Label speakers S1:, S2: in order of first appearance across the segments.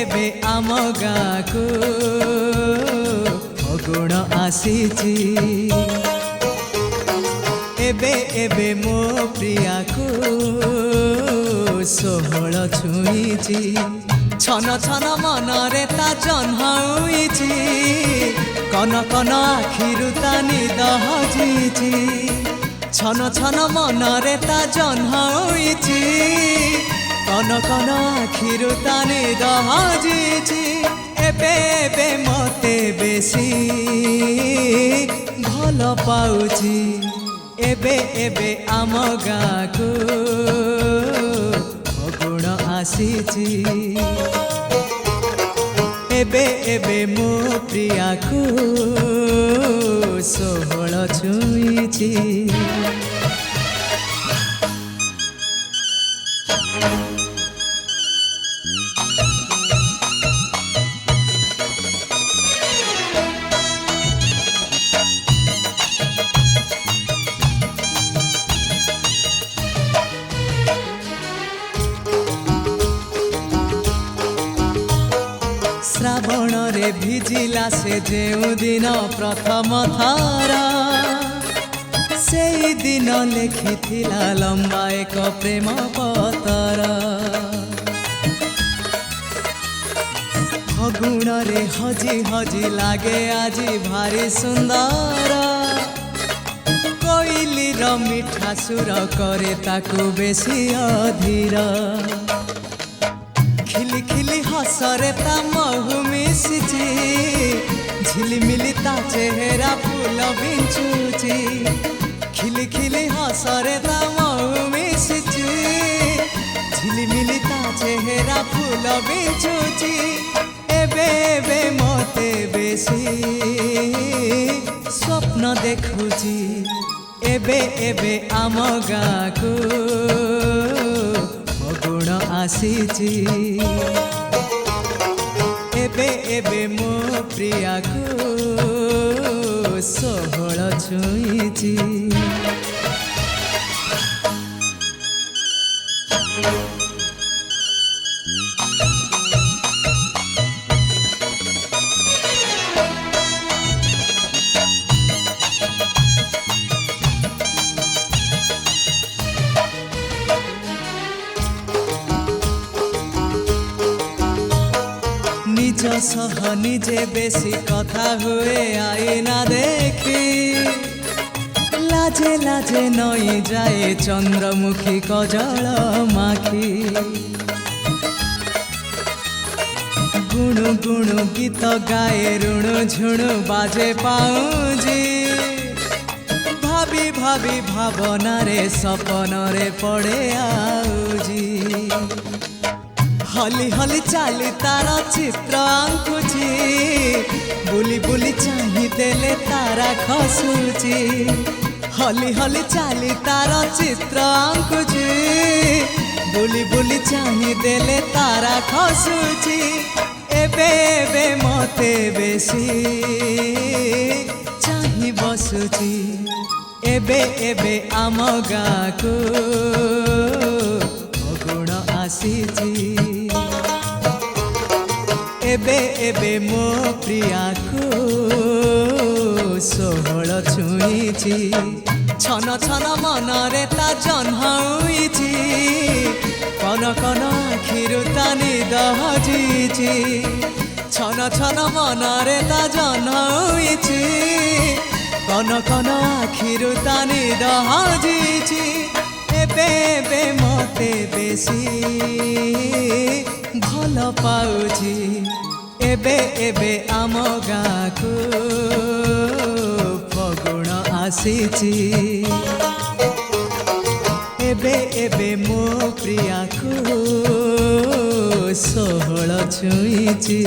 S1: एबे आम गाँकु फगुण आसीची एबे एबे मो प्रिया को सोहल छुईची छन छन मनरे ता जन्हाउची कन कन आखिरु ता निद हजीची छन छन मनरे ता जन्हाउची कन कन आखिरु ता निद हजीची एबे एबे मते बेसी भल पाउची एबे एबे आम गाँकु फगुण आसीची एबे एबे मो प्रिया को सोहल छुईची श्रावण रे भिजिला से जेउ दिन प्रथम थर से दिन लेखिथिला लंबा एक प्रेम पतर फगुण रे हजी हजी लागे आजी भारी सुंदर कोइली र मिठा सुर करे ताकू बेसी अधीर खिली खिली हसरे ता महु मिसिची झिलिमिली ता चेहरा फूल बिंचुची खिली खिली हसरे ता महु मिसिची झिलिमिली ता चेहरा फूल बिंचुची एबे एबे मते बेसी स्वप्न देखुची एबे एबे आम गाँकु फगुण आसीची एबे एबे मो प्रिया को सोहल छुईची निज सह निजे बेसी कथा हुए आईना देखी लाजे लाजे नई जाए चंद्रमुखी कजल माखी गुणु गुणु गीत गाए ऋणु झुणु बाजे पाऊजी भाभी भाभी भावना रे सपन रे पड़े आउजी हली हली चाली तारा चित्र आंकुची बुली बुली चाही देले तारा खसुची हली हली चाली तारा चित्र आंकुची बुली बुली चाही देले तारा खसुची एबे एबे मते बेसी चाही बसुची एबे एबे आम गाँकु फगुण आसीची एबे एबे मो प्रिया को सोहल छुईची छन छन मनरे ता जन्हाउची कन कन आखिरु ता निद हजीची छन छन मनरे ता जन्हाउची कन कन आखिरु ता निद हजीची एबे एबे मते बेसी भल पाउची एबे एबे आम गाँकु फगुण आसीची एबे एबे मो प्रिया को सोहल छुईची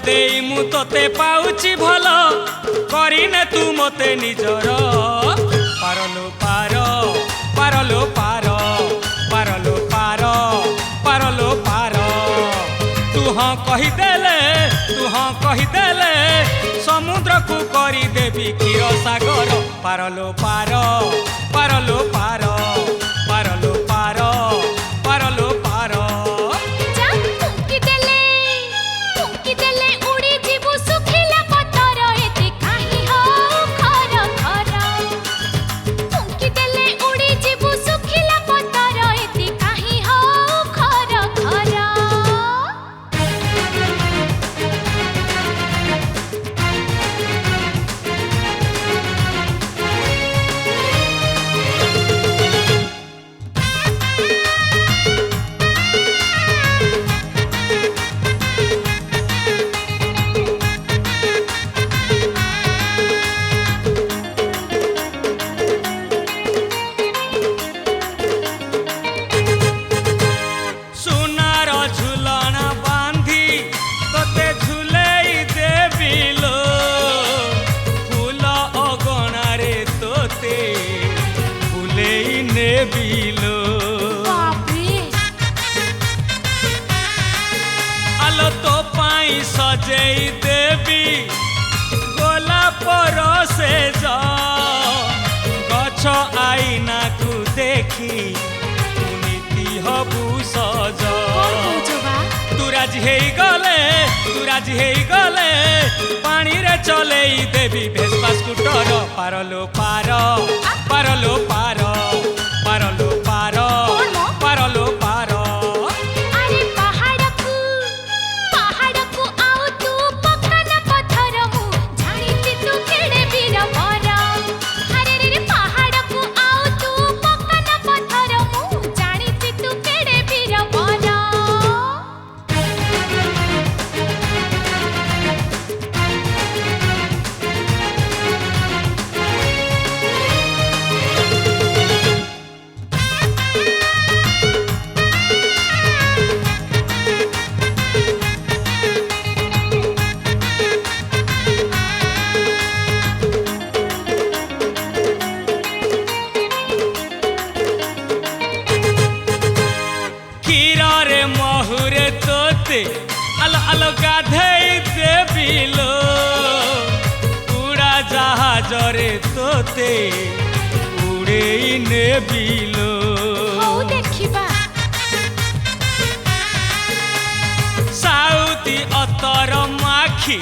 S2: देई मु तोते पाउची भल करिने तू मते निजर पारलो पार पारलो पार पारलो पार पारलो पार तू हाँ कहीदेले समुद्र को करी देवी क्षीर सागर पारलो पार पारलो पार पारलो पार पारलो पार आलो तो पाई सजेई देवी गोलाप रसे जा गछ आईना को देखी नीति हबु सज तू राजी हेई गले पानी रे चलेई देवी भेसपा स्कूटर पारलो पार पारलो पार पारलो पार पारलो पार आलो आलो गाधेई देविलो उड़ा जहाज रे तोते उड़ेई नेबिलो
S3: देखिबा
S2: साउती अतर माखी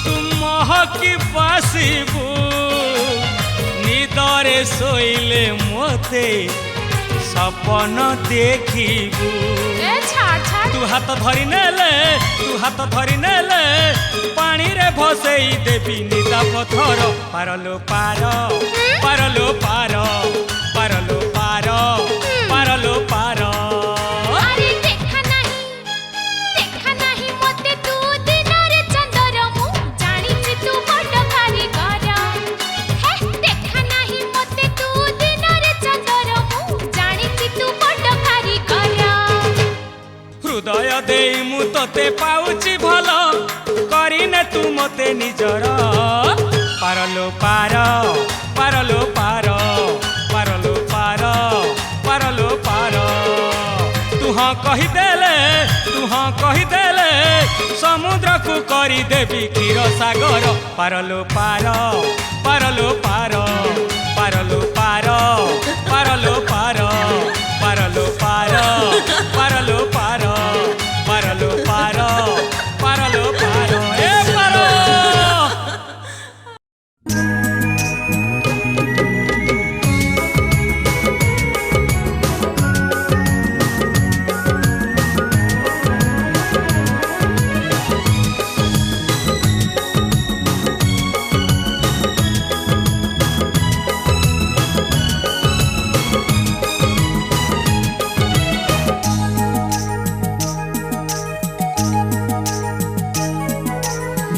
S2: तुम महकी बासिबू निदरे सोइले मोते सपन देखिबू तू हाथ धरी नेले पानी रे भसेई देवी निदा पथर पारलो पार पारलो पार पारलो पार पारलो पार
S3: अरे देखा नहीं मते तू दिन रे चंदर मु जानी छी तू बड़ कारीगर हे देखा नहीं मते तू दिन रे चंदर मु जानी छी तू बड़ कारीगर
S2: हृदय देई मु तोते पाउची भल करिने तू मते निजर पारलो पार पारलो पार पारलो पार पारलो पार तू हाँ कहीदेले समुद्र को करी देवी क्षीर सागर पारलो पार पारलो पार पारलो पार पारलो पार पारलो पार पारलो पार पारलो पार पारलो पार ए पारो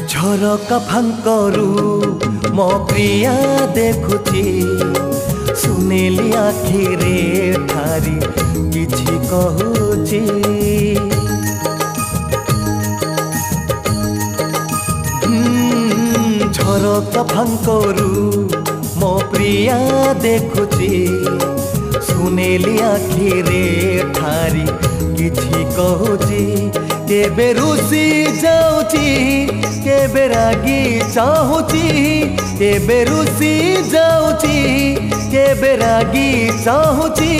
S4: झरका फांकरू मो प्रिया देखुची सुनेली आखिरे ठारी किछि कहूची ଝରକା ଫାଙ୍କରୁ ମୋ ପ୍ରିୟା ଦେଖୁଛି ସୁନେଲି ଆଖିରେ ଠାରି କିଛି କହୁଛି କେବେ ରୁଷି ଯାଉଛି କେବେ ରାଗି ଚାହୁଁଛି କେବେ ରୁଷି ଯାଉଛି କେବେ ରାଗି ଚାହୁଁଛି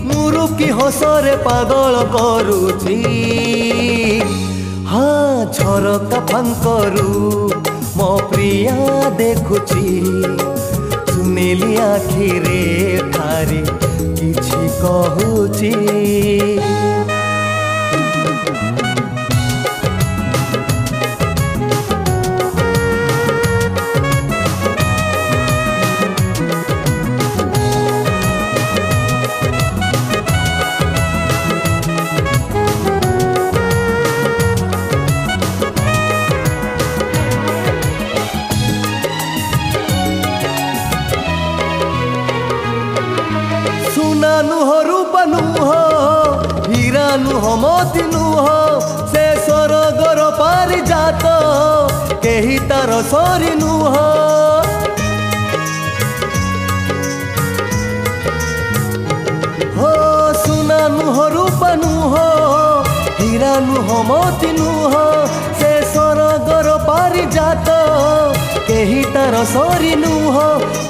S4: ମୁରୁକି ହସରେ ପାଗଳ କରୁଛି ହଁ ଝରକା ଫାଙ୍କରୁ ମୋ ପ୍ରିୟା ଦେଖୁଛି ସୁନେଲି ଆଖିରେ ଠାରି କିଛି କହୁଛି नुह रूप नुह हीरा नुह मोती नुह से स्वर्गर पारिजात केही तार सरी नुह हो सुना नुह रूप नुह हीरा नुह मोती नुह से स्वर्गर पारिजात केही तार सरी नुह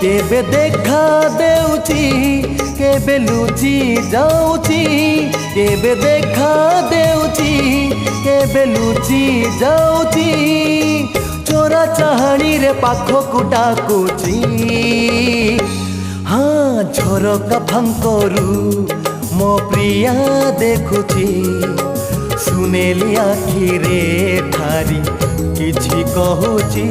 S4: केबे देखा देउची केबे लुचि जाउची केबे देखा देउची केबे लुचि जाउची चोरा चाहाणी रे पाखकु डाकुची हाँ झरका फांकरू मो प्रिया देखुची सुनेली आखिरे ठारी किछि कहुची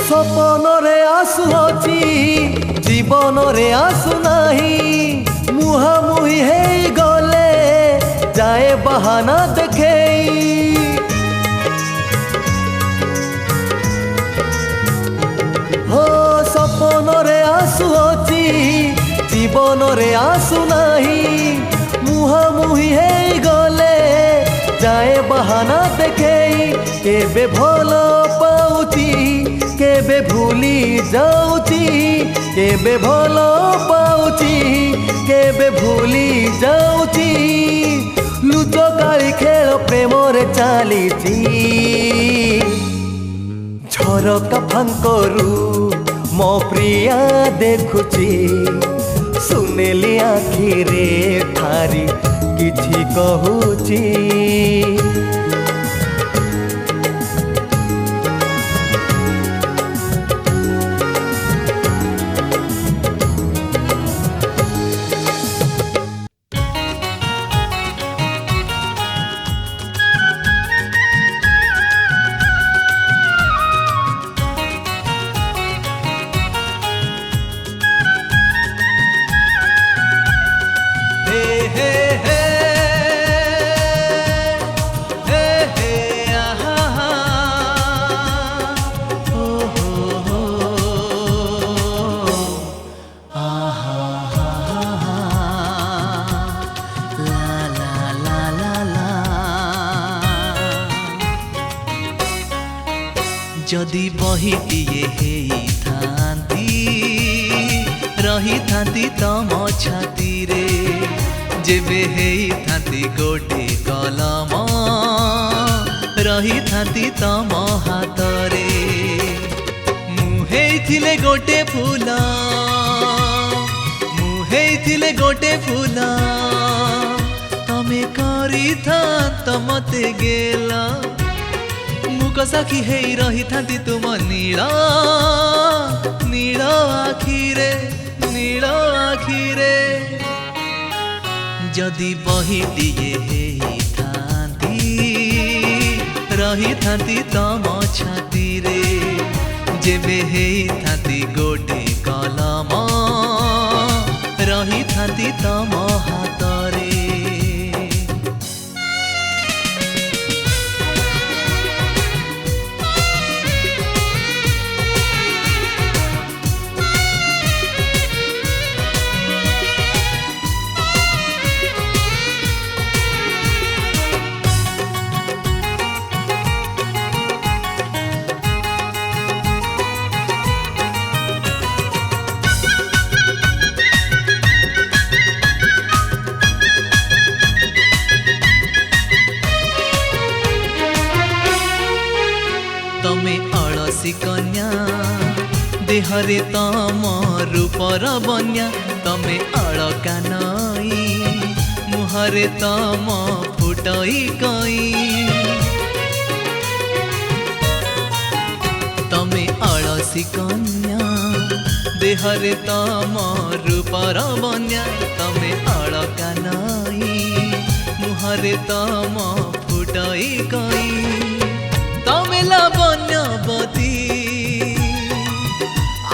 S4: सपन रे आसुची जीवन रे आसु नाही मुहामुही हे गले जाए बहाना देखे हो सपन रे आसुची जीवन रे आसु नाही मुहामुही हे गले जाए बहाना देखे केबे भल पाउची केबे भूली जाउची केबे भल पाउची केबे भूली जाउची लुचकाळी खेल प्रेम रे चालीची झरका फांकरू मो प्रिया देखुची सुनेली आखिरे ठारी किछि कहुची
S1: जदि बहिटिए हेइथांती रहिथांती तम छाती रे जेबे हेइथांती गोटे कलम रहिथांती तम हाथ रे मुहेइथिले गोटे फूल मुहेइथिले गोटे फूल तमे करिथांत मते गेला साखी हेई रही थांती तुम नील नील आखिरे जदि बहिटिए हेई थांती रही थांती तम छाती रे जेबे हेई थांती गोटे कल कलम रही थांती तम हातरे। तमे अलसी कन्या देहरे तम रूपर बन्या। तमे अलका नई मुहरे तम फुटई कई। तमे अलसी कन्या देहरे तम रूपर बन्या। तमे अलका नई मुहरे तम फुटई कई। तमे लावण्यवती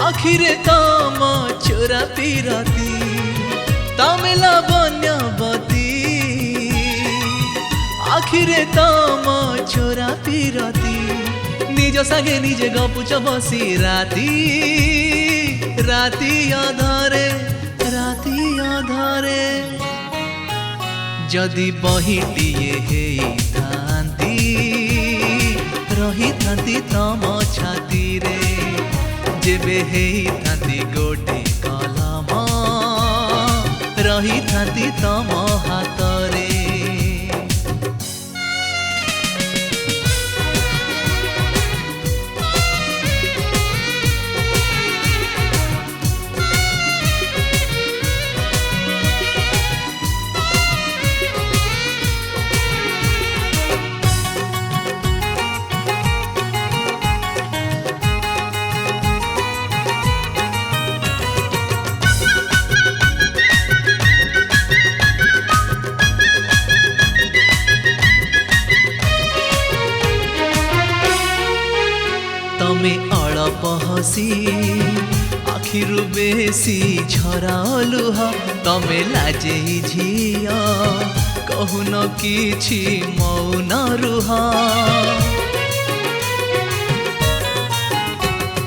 S1: आखिरे तम चोरा पीरती। तमे लावण्यवती आखिरे तम चोरा पीरती। निज संगे निजे गपुच बसी राती राती अधरे राती अधरे। जदि बहिटिए हेइथांती रही थांती तम छाती रे। जेबे हेइथांती गोटे कलम रही थांती तम हातरे। तमे अळप हसी आखिरु बेसी झरा लुह। तमे लाजे झिया कहून किछि मौन रुह।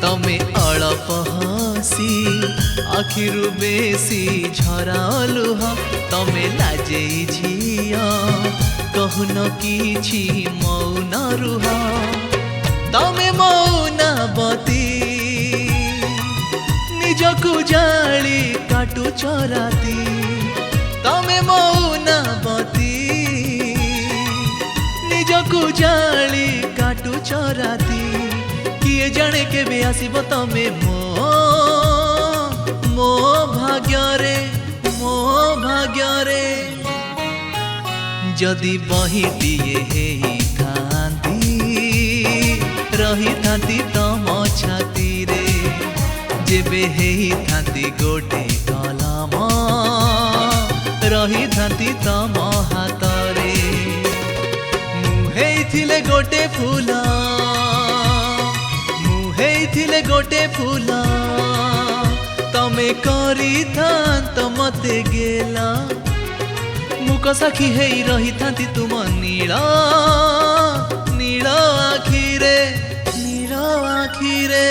S1: तमे अळप हसी आखिरु बेसी झरा लुह। तमे लाजे झिया कहून किछि मौन रुह। तमे मौनवती निजकु जाली काटु चराती। तमे मौनवती निजकु जाली काटु चराती। किए जाने केबे आसीब तमे मो भाग्यरे मो भाग्यरे। जदि बहिटिए हेइथांती रही थांती तम छाती रे। जेबे हेइथांती गोटे कलम रही थांती तम हातरे। मुहेइथिले गोटे फूल मुहेइथिले गोटे फूल। तमे करिथांत मते गेला। मुक साखी हेई रही थांती तुम नील नील आखिरे नील आखिरे।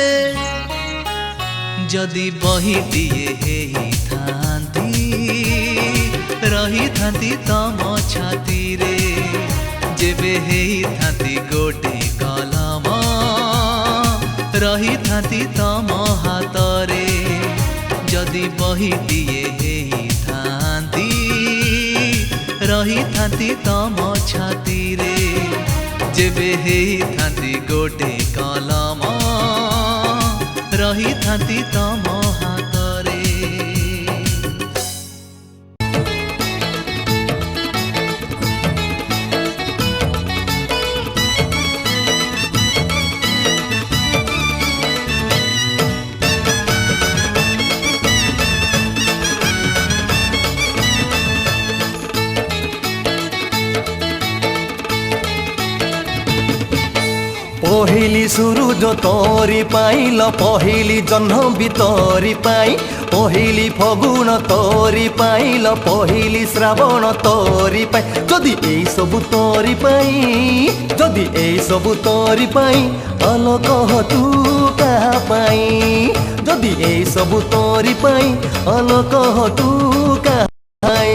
S1: जदि बहिटिए हेइथांती रही थांती तम छाती रे। जेबे हेइथांती गोटे कलम रही थांती तम हातरे। जदि बहिटिए हेइथांती रही थांती तम छाती रे। जेबे हेइथांती गोटे कलम रही थांती तम हातरे।
S4: পহিলি সূরজ তরি পাইল পহিলি জহ্ন বি তরি পাই পহিলি ফগুণ তরি পাইল পহিলি শ্রাবণ তরি পাই যদি এই সবু তরি পাই যদি এই সবু তরি পাই অল কহ তু কাহা পাই যদি এই সবু তরি পাই অল কহ তু কাহা পাই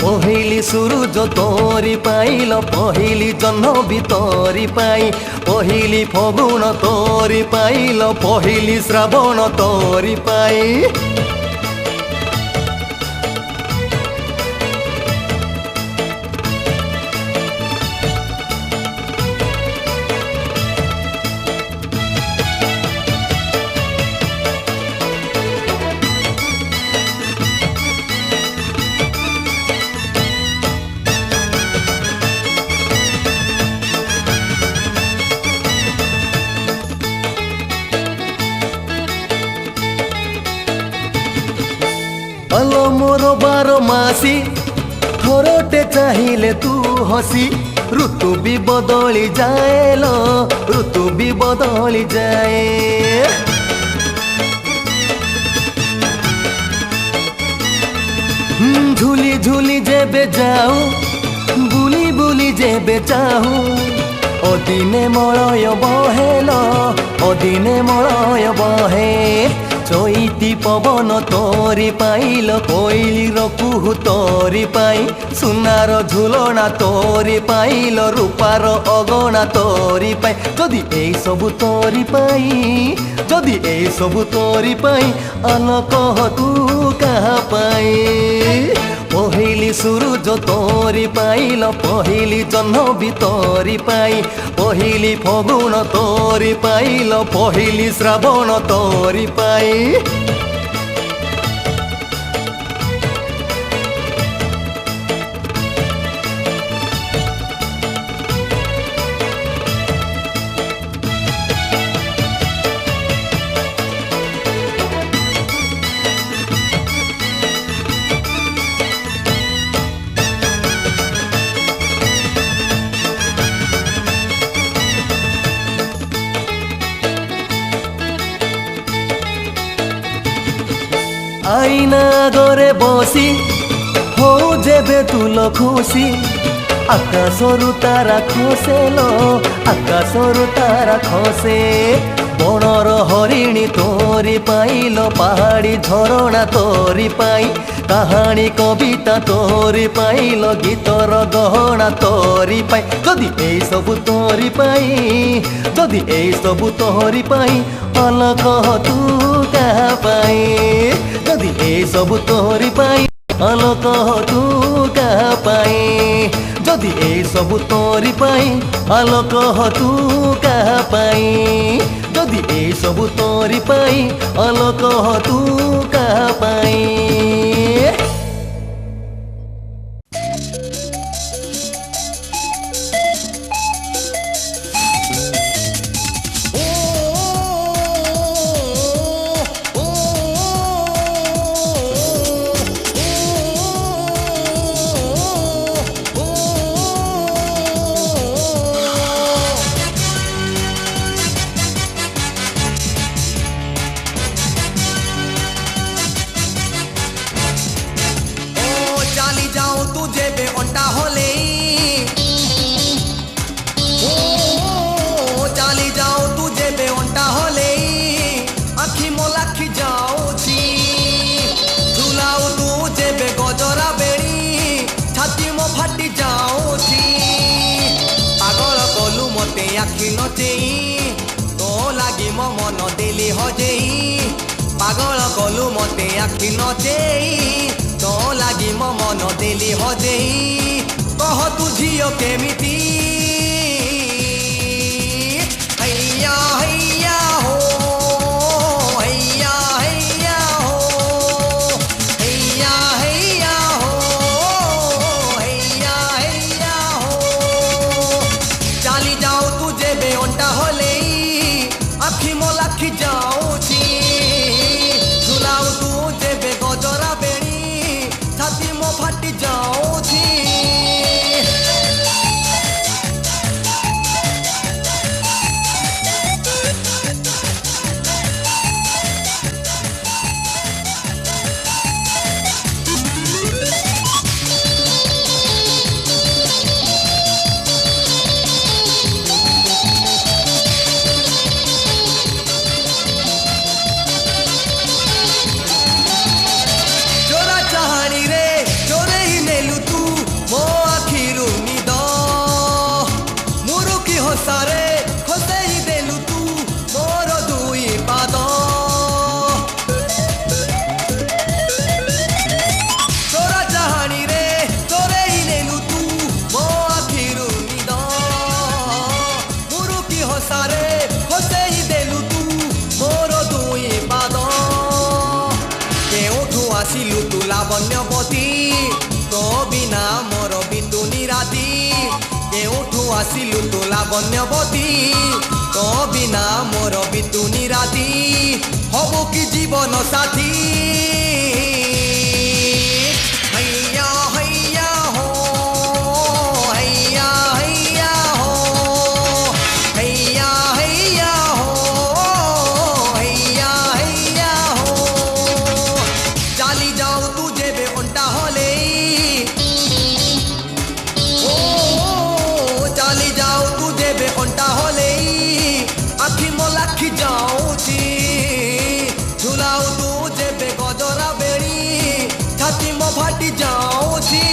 S4: পহিলি সূরজ তরি পাইল পহিলি জহ্ন বি তরি পাই পহিলি ফগুণ তরি পাইল পহিলি শ্রাবণ তরি পাই আলো মোর 12 মাসি থরটে চাহিলে তু হসি ঋতু বি বদলি যায় লো ঋতু বি বদলি যায় ঝুলি ঝুলি যেবে যাও বুলি বুলি যেবে চাহু অদিনে মলয় বহেল অদিনে মলয় বহে চৈতি পবন তরি পাইল কৈলির কুহু তরি পাই সোনার ঝুলনা তরি পাইল রূপার অগণা তরি পাই যদি এই সবু তরি পাই যদি এই সবু তরি পাই আল কহ তু কাহা পাই পহিলি সূরজ তরি পাইল পহিলি জহ্ন বি তরি পাই পহিলি ফগুণ তরি পাইল পহিলি শ্রাবণ তরি পাই আইনা গরে বসি হও যেবে তুল খুশি আকাশরু তারা খসেল আকাশরু তারা খসে বনর হরিণী তোরি পাইল পাহাড়ি ঝরণা তোরি পাই কাহাণী কবিতা তোরি পাইল গীতর গহনা তোরি পাই যদি এই সবু তোরি পাই যদি এই সবু তোরি পাই অল কহ তু কাহা পাই যদি এই সবু তোরি পাই অল কহ তু কাহা পাই যদি এই সবু তোরি পাই অল কহ তু কাহা পাই যদি এই সবু তোরি পাই অল কহ তু কাহা পাই
S1: আখি নচেই তো লাগি মো মন দেলি হজেই পাগল কলু মতে আখি নচেই তো লাগি মো মন দেলি হজেই কহ তু ঝিও কেমিতি हैया हैया हो हैया हैया हो हैया हैया हो हैया हैया हो चाली जाओ तुझे बेओंटा होले आखी मो लाखी जाऊची झुलाऊ तुझे बे गजरा बेणी छाती मो फाटी जाऊची ଆସିଲୁ ତୋ ଲାବଣ୍ୟବତୀ ତୋ ବିନା ମୋର ବିତୁନି ରାତି ହବ କି ଜୀବନ ସାଥୀ हैया हैया हो हैया हैया हो हैया हैया हो हैया हैया हो चाली जाओ तू जेबे अंटा होले ओ चाली जाओ तू जेबे अंटा होले आखि मो लाखी जाऊची झुलाओ तू जेबे गजरा बेड़ी छाती मो फाटी जाऊची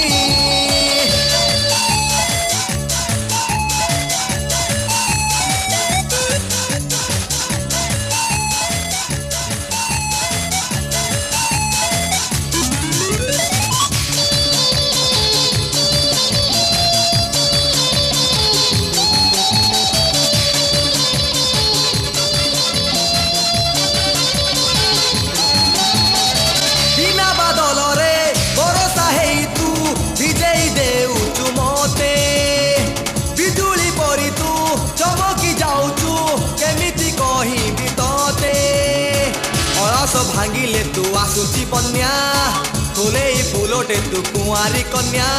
S1: बिना बादल रे भरोसा है तू विजयी देउचु मते बिजुली परी तू चमकी जाऊचु केमिति कहिबी तते अलस भांगिले तू आसुची बन्या फुले फुलोटे तू कुंवारी कन्या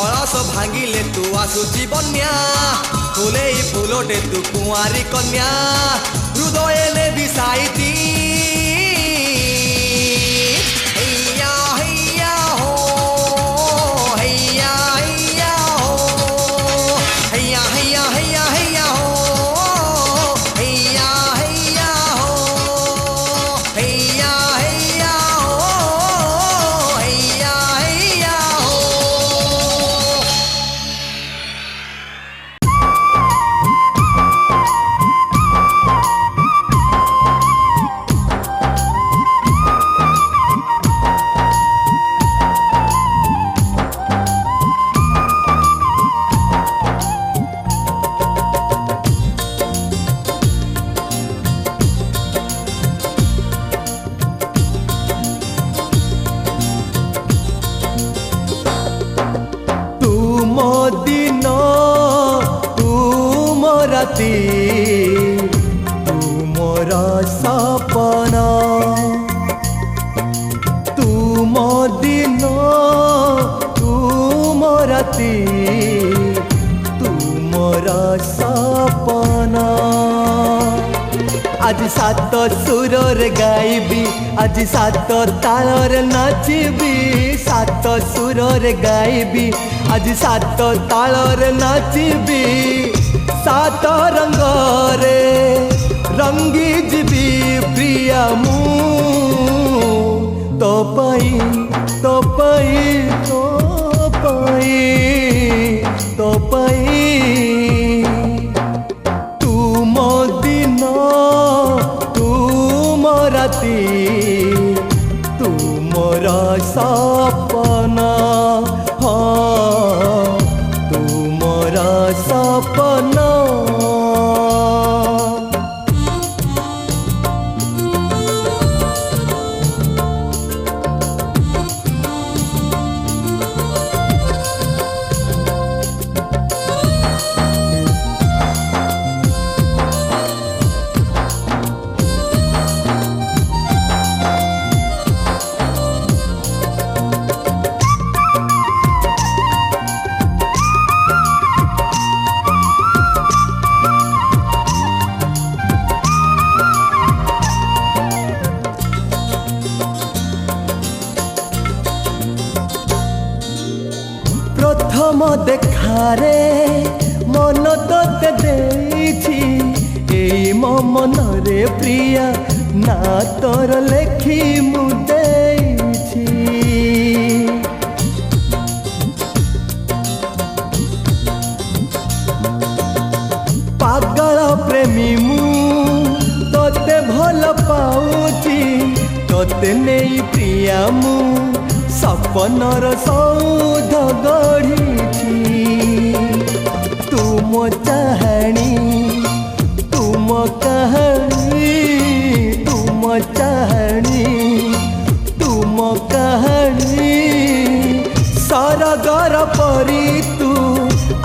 S1: अलस भांगिले तू आसुची बन्या फुले फुलोटे तू कुंवारी कन्या हृदय ने बिसाईती हैया हैया हो हैया हैया हो हैया हैया हैया हैया हो हैया हैया हो हैया हैया हो हैया हैया हो
S4: तुम दिन तुम राति तुमर सपना तुम दिन तुम राति तुमर सपना आज सात सुर गाइबी आज सात ताल नाचबी सात सुर गाइबी आज सात ताल नाचबी सात रंग रे रंगी जीवी प्रिया मु तो पाई तो पाई तो पाई तो पाई तुम दिन तुम राति तुमर सपना हाँ तुमर सपना प्रथम देखारे मन तोते देइछि एई मो मनरे प्रिया ना तोर लेखी मु देइछि पागल प्रेमी मु तोते भल पाउछि तोते नेई प्रिया मु सपनर सौध गढ़ी तुम चाहणी तुम कहानी तुम चाहणी तुम कहानी सरगर परी तू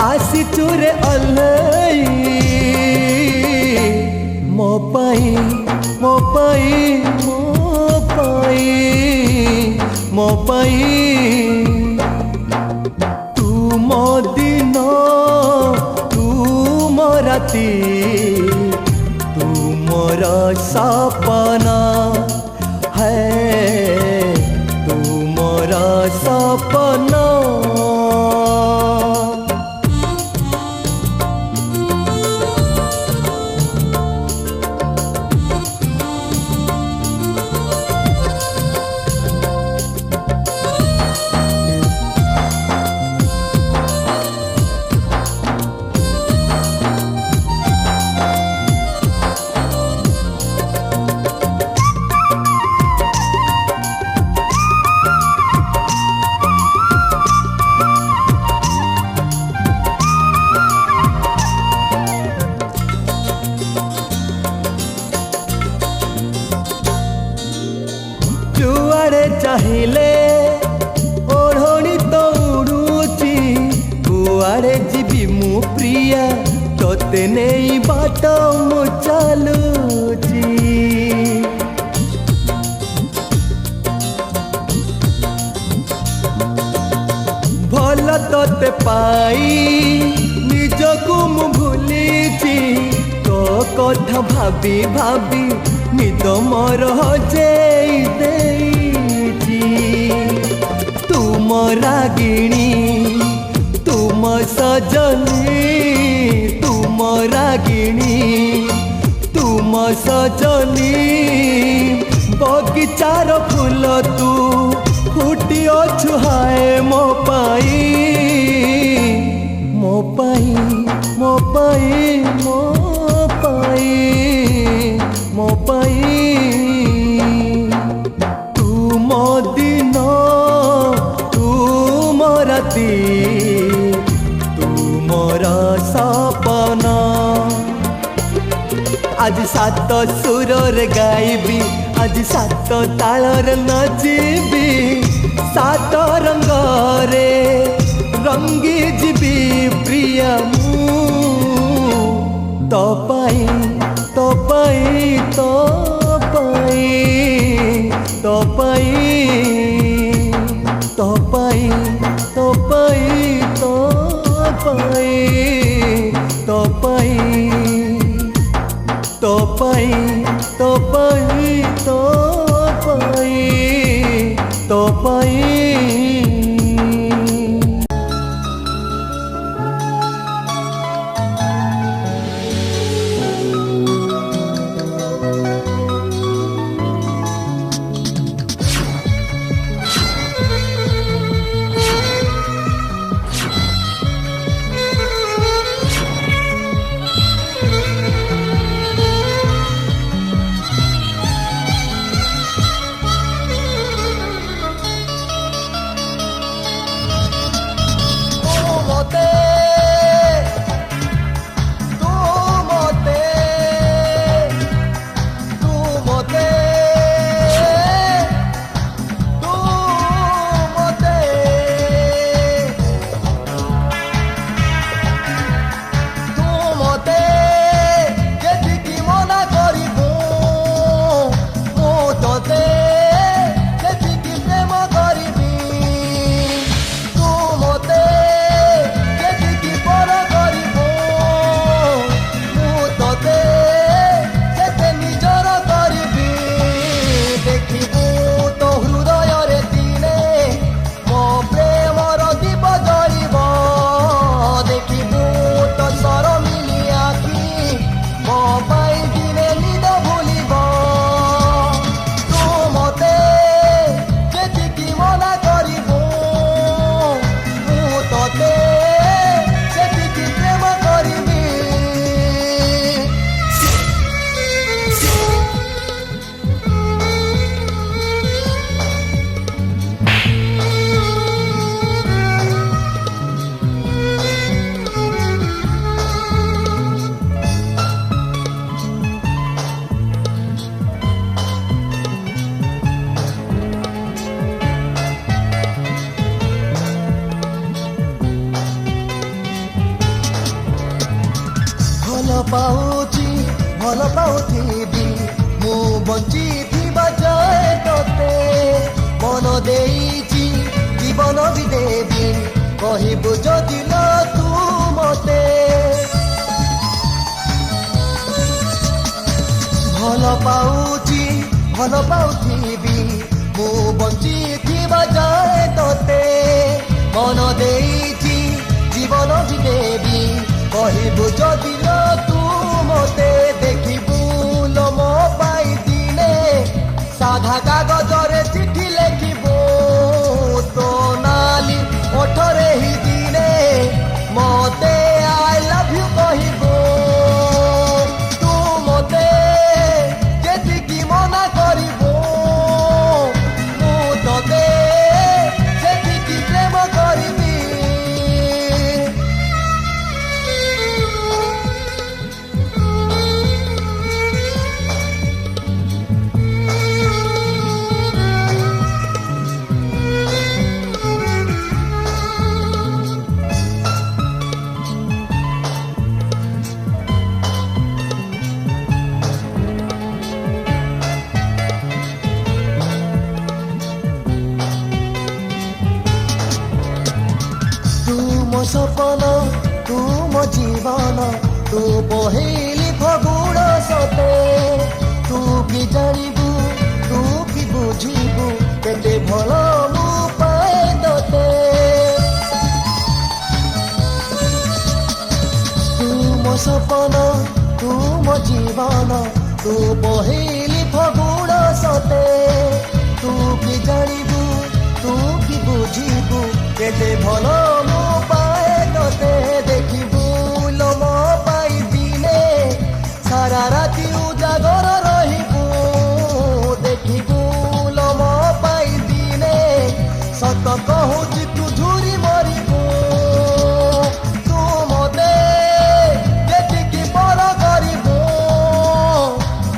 S4: ଆସିଛୁ ରେ ଅଲ୍ଲେଇ ମୋ ପାଇଁ ମୋ ପାଇଁ ମୋ ପାଇଁ ମୋ ପାଇଁ ତୁମ ଦିନ ତୁମ ରାତି ତୁମର ସପନା है ତୁମର ସପନା ଚାହିଁଲେ ଓଢ଼ଣୀ ତ ଉଡ଼ୁଛି କୁଆଡ଼େ ଯିବି ମୁଁ ପ୍ରିୟା ତୋତେ ନେଇ ବାଟ ମୁଁ ଚାଲୁଛି ଭଲ ତୋତେ ପାଇ ନିଜକୁ ମୁଁ ଭୁଲିଛି ତୋ କଥା ଭାବି ଭାବି ନିଦ ମୋର ହଜେଇ ଦେଇଛି ତୁମ ରାଗିଣୀ ତୁମ ସଜନୀ ତୁମ ରାଗିଣୀ ତୁମ ସଜନୀ ବଗିଚାର ଫୁଲ ତୁ ଫୁଟି ଅଛୁ ହାଏ ମୋ ପାଇଁ ମୋ ପାଇଁ ମୋ ପାଇଁ ମୋ ପାଇଁ ମୋ ପାଇଁ ତୁମ ଦିନ ତୁମ ରାତି ତୁମର ସପନା ଆଜି ସାତ ସୁରରେ ଗାଇବି ଆଜି ସାତ ତାଳରେ ନାଚିବି ସାତ ରଙ୍ଗରେ ରଙ୍ଗି ଯିବି ପ୍ରିୟା ମୁଁ ତୋ ପାଇଁ ତୋ ପାଇଁ ତୋ ପାଇଁ ତୋ ପାଇଁ ତୋ ପାଇଁ ତୋ ପାଇଁ ତୋ ପାଇଁ ତୋ ପାଇଁ ତୋ ପାଇଁ ତୋ ପାଇଁ ତୋ ପାଇଁ ତୋ ପାଇଁ ଭଲ ପାଉଛି ଭଲ ପାଉଥିବି ମୁଁ ବଞ୍ଚିଥିବା ଯାଏ ତତେ ମନ ଦେଇଛି ଜୀବନ ବି ଦେବି କହିବୁ ଯଦି ନା ତୁ ମତେ ଭଲ ପାଉଛି ଭଲ ପାଉଥିବି ମୁଁ ବଞ୍ଚିଥିବା ଯାଏ ତତେ ମନ ଦେଇଛି ଜୀବନ ବି ଦେବି କହିବୁ ଯଦି ନା ତୁ ମତେ ଦେଖିବୁ ଲୋ ମୋ ପାଇଁ ଦିନେ ସାଧା କାଗଜରେ ଚିଠି ଲେଖିବୁ ତୋ ନାଲି ଓଠରେ ହିଁ ଦିନେ ମତେ ଆଇ ଲଭ୍ ୟୁ କହିବୁ ତୁ ମତେ ଯେତିକି ମନା କରିବୁ ମୁଁ ତତେ ସେତିକି ପ୍ରେମ କରିବି ମୋ ସପନ ତୁ ମୋ ଜୀବନ ତୁ ପହିଲି ଫଗୁଣ ସତେ ତୁ କି ଜାଣିବୁ ତୁ କି ବୁଝିବୁ କେତେ ଭଲ ମୁଁ ପାଏ ତତେ ତୁ ମୋ ସପନ ତୁ ମୋ ଜୀବନ ତୁ ପହିଲି ଫଗୁଣ ସତେ ତୁ କି ଜାଣିବୁ ତୁ କି ବୁଝିବୁ କେତେ ଭଲ ମୁଁ ପାଏ ତତେ ଦେଖିବୁ ଲୋ ମୋ ପାଇଁ ଦିନେ ସାରା ରାତି ଉଜାଗର ରହିବୁ ଦେଖିବୁ ଲୋ ମୋ ପାଇଁ ଦିନେ ସତ କହୁଛି ତୁ ଝୁରି ମରିବୁ ତୁ ମତେ ଯେତିକି ବଡ଼ କରିବୁ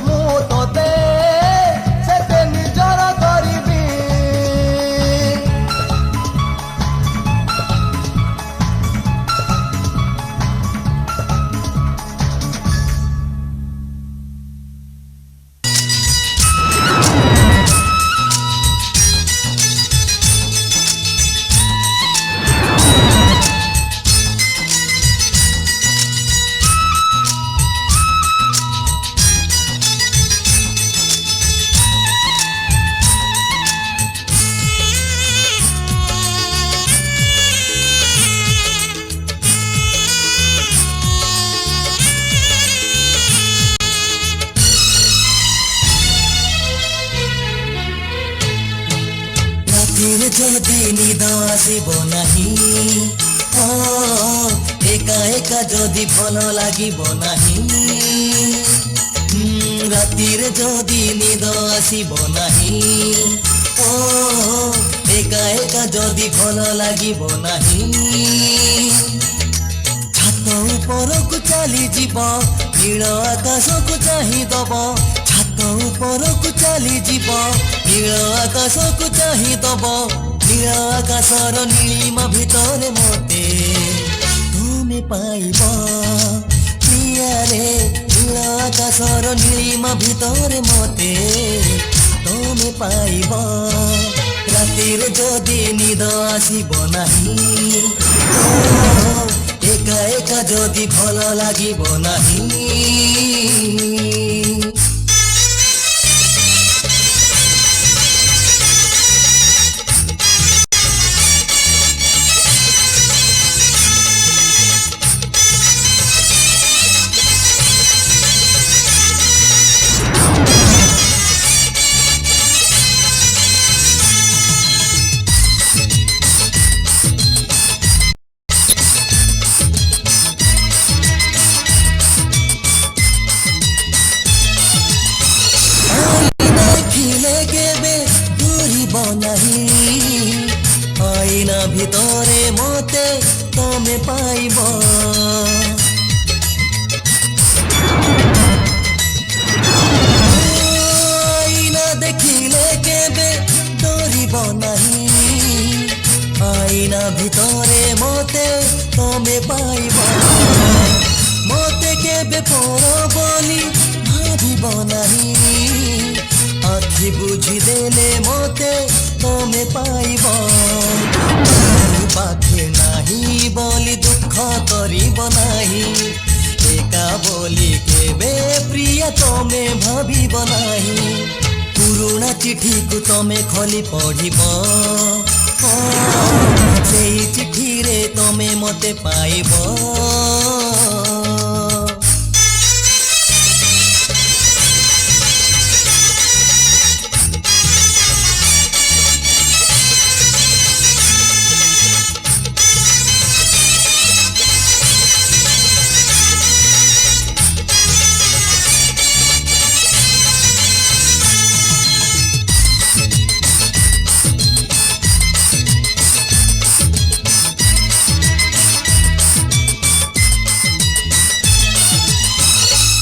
S4: ମୁଁ ତତେ ସେତେ ନିଜର କରିବି যদি নিদ আসিব নাহি একা একা যদি ভাল লাগিব নাহি রাতিরে যদি নিদ আসিব নাহি একা একা যদি ভাল লাগিব নাহি ছাত উপরকু চালি যাব নীল আকাশকু চাহি দব ছাত উপরকু চালি যাব নীল আকাশকু চাহি দব নীল আকাশর নীলিমা ভিতরে মতে তুমি পাইব প্রিয়ারে নীল আকাশর নীলিমা ভিতরে মতে তুমি পাইব রাতিরে যদি নিদ আসিব নাহি একা একা যদি ভাল লাগিব নাহি আইনা ভিতরে মতে তুমি পাইব আইনা দেখিলে কেবে ডরিব নাহি আইনা ভিতরে মতে তুমি পাইব মতে কেবে পর বলি ভাবিব নাহি আখি বুঝি দেলে মতে তুমি পাইব পাখে নাহি বলি দুঃখ করিব নাহি একা বলি কেবে প্রিয় তুমি ভাবিব নাহি পুরুଣା চিঠিକୁ তুমি খোলি পড়িব সেই চিঠিরে তুমি মতে পাইব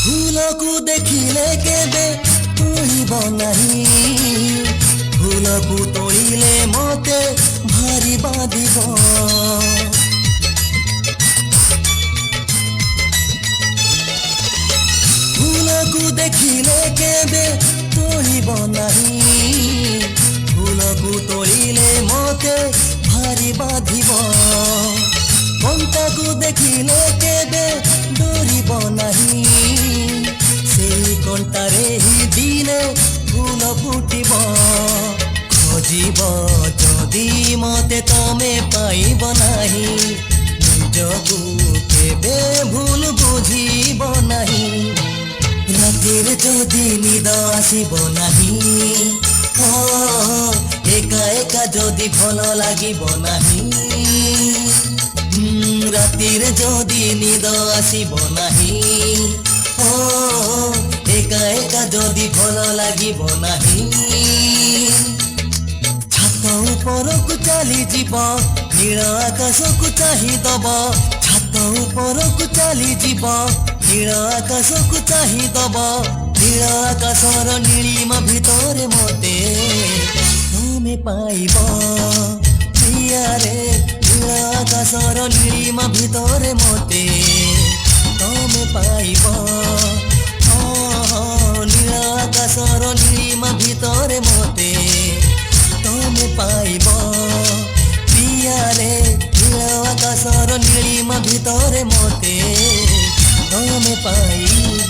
S4: ফুলকু দেখিলে কেবে তুলিব নাহি ফুলকু তোলিলে মতে ভারি বাঁধিব ফুলকু দেখিলে কেবে তুলিব নাহি ফুলকু তোলিলে মতে ভারি বাঁধিব কণ্টাকু দেখিলে কেবে ডরিব নাহি সেই কণ্টারে হি দিনে ফুল ফুটিব খোঁজিব যদি মতে তুমি পাইব নাহি নিজকু কেবে ভুল বুঝিব নাহি রাতিরে যদি নিদ আসিব নাহি একা একা যদি ভাল লাগিব নাহি রাতিরে যদি নিদ আসিব নাহি একা একা যদি ভাল লাগিব নাহি ছাত উপরকু চালি যাব নীল আকাশকু চাহি দব ছাত উপরকু চালি যাব নীল আকাশকু চাহি দব নীল আকাশর নীলিমা ভিতরে মতে তুমি পাইব প্রিয়ারে নীল আকাশর নীলিমা ভিতরে মতে তুমি পাইব নীল আকাশর নীলিমা ভিতরে মতে তুমি পাইব প্রিয়ারে নীল আকাশর নীলিমা ভিতরে মতে তুমি পাইব